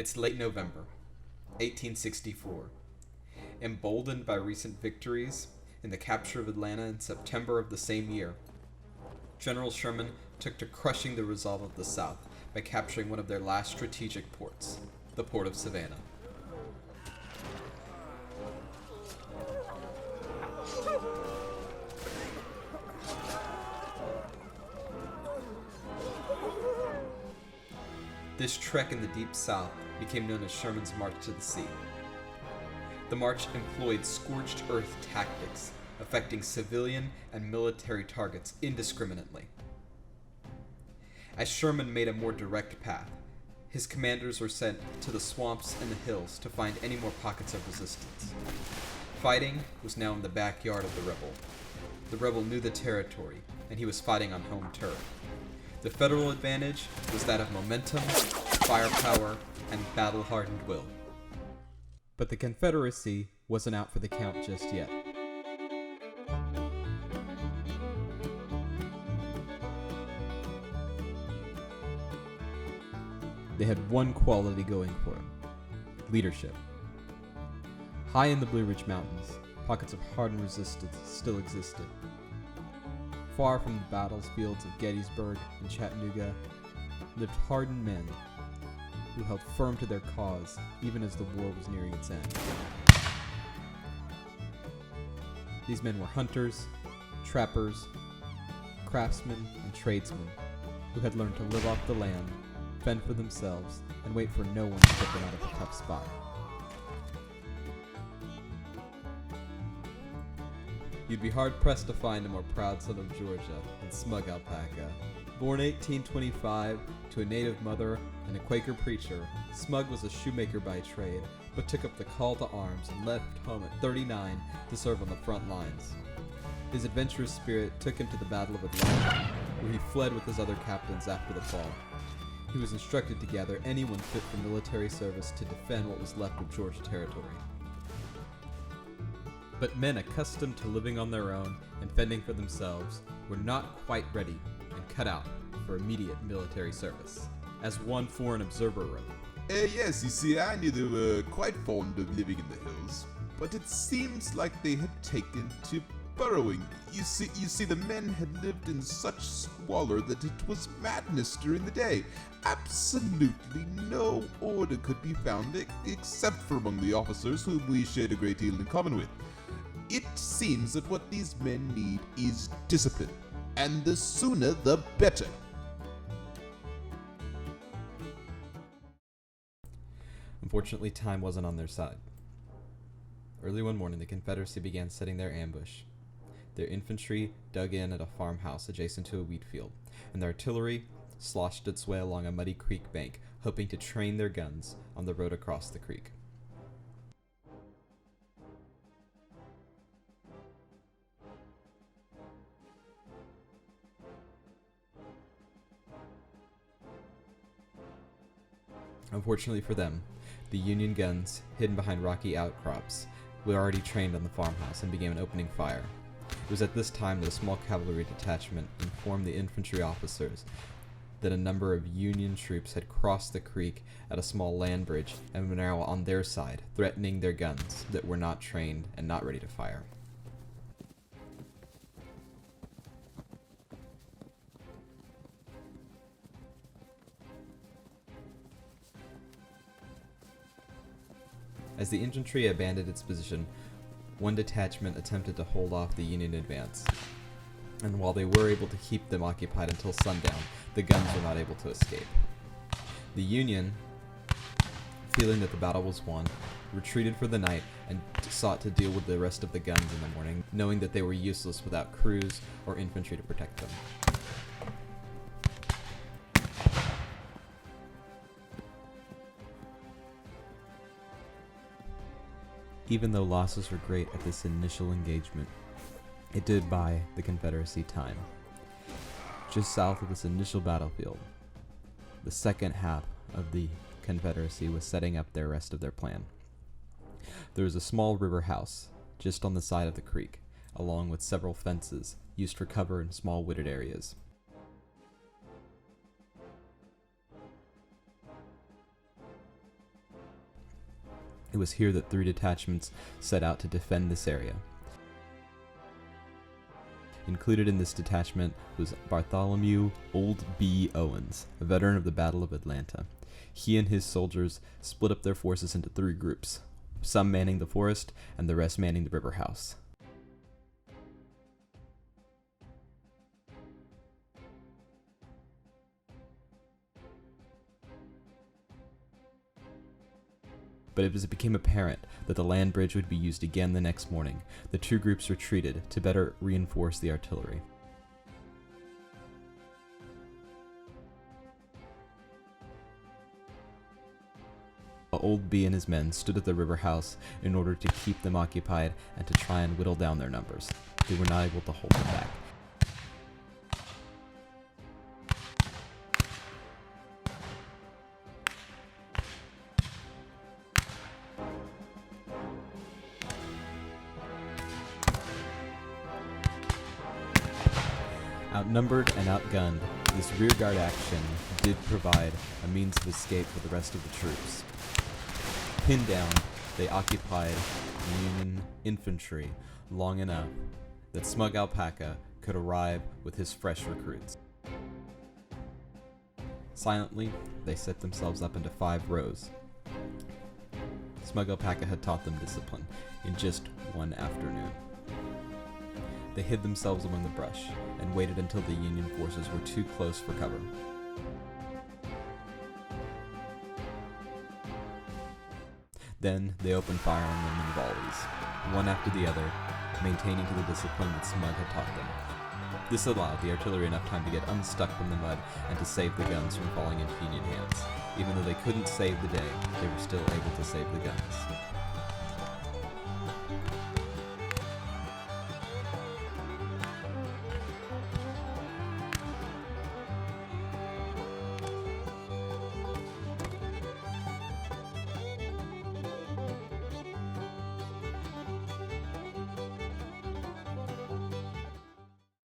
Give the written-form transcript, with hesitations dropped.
It's late November, 1864. Emboldened by recent victories in the capture of Atlanta in September of the same year, General Sherman took to crushing the resolve of the South by capturing one of their last strategic ports, the port of Savannah. This trek in the deep South became known as Sherman's March to the Sea. The march employed scorched earth tactics, affecting civilian and military targets indiscriminately. As Sherman made a more direct path, his commanders were sent to the swamps and the hills to find any more pockets of resistance. Fighting was now in the backyard of the rebel. The rebel knew the territory, and he was fighting on home turf. The Federal advantage was that of momentum, firepower, and battle-hardened will. But the Confederacy wasn't out for the count just yet. They had one quality going for them: leadership. High in the Blue Ridge Mountains, pockets of hardened resistance still existed. Far from the battlefields of Gettysburg and Chattanooga lived hardened men who held firm to their cause even as the war was nearing its end. These men were hunters, trappers, craftsmen, and tradesmen who had learned to live off the land, fend for themselves, and wait for no one to put them out of a tough spot. You'd be hard-pressed to find a more proud son of Georgia than Smug Alpaca. Born 1825 to a native mother and a Quaker preacher, Smug was a shoemaker by trade, but took up the call to arms and left home at 39 to serve on the front lines. His adventurous spirit took him to the Battle of Atlanta, where he fled with his other captains after the fall. He was instructed to gather anyone fit for military service to defend what was left of Georgia territory. But men accustomed to living on their own and fending for themselves were not quite ready and cut out for immediate military service. As one foreign observer wrote, Yes, you see, I knew they were quite fond of living in the hills, but it seems like they had taken to burrowing. You see, the men had lived in such squalor that it was madness during the day. Absolutely no order could be found except for among the officers whom we shared a great deal in common with. It seems that what these men need is discipline, and the sooner the better. Unfortunately, time wasn't on their side. Early one morning, the Confederacy began setting their ambush. Their infantry dug in at a farmhouse adjacent to a wheat field, and their artillery sloshed its way along a muddy creek bank, hoping to train their guns on the road across the creek. Unfortunately for them, the Union guns, hidden behind rocky outcrops, were already trained on the farmhouse and began opening fire. It was at this time that a small cavalry detachment informed the infantry officers that a number of Union troops had crossed the creek at a small land bridge and were now on their side, threatening their guns that were not trained and not ready to fire. As the infantry abandoned its position, one detachment attempted to hold off the Union advance, and while they were able to keep them occupied until sundown, the guns were not able to escape. The Union, feeling that the battle was won, retreated for the night and sought to deal with the rest of the guns in the morning, knowing that they were useless without crews or infantry to protect them. Even though losses were great at this initial engagement, it did buy the Confederacy time. Just south of this initial battlefield, the second half of the Confederacy was setting up the rest of their plan. There was a small river house just on the side of the creek, along with several fences used for cover in small wooded areas. It was here that 3 detachments set out to defend this area. Included in this detachment was Bartholomew Old B. Owens, a veteran of the Battle of Atlanta. He and his soldiers split up their forces into 3 groups, some manning the forest and the rest manning the river house. But as it became apparent that the land bridge would be used again the next morning, the 2 groups retreated to better reinforce the artillery. Old B and his men stood at the river house in order to keep them occupied and to try and whittle down their numbers. They were not able to hold them back. Outnumbered and outgunned, this rearguard action did provide a means of escape for the rest of the troops. Pinned down, they occupied Union infantry long enough that Smug Alpaca could arrive with his fresh recruits. Silently, they set themselves up into 5 rows. Smug Alpaca had taught them discipline in just one afternoon. They hid themselves among the brush and waited until the Union forces were too close for cover. Then they opened fire on them in volleys, one after the other, maintaining to the discipline that Smug had taught them. This allowed the artillery enough time to get unstuck from the mud and to save the guns from falling into Union hands. Even though they couldn't save the day, they were still able to save the guns.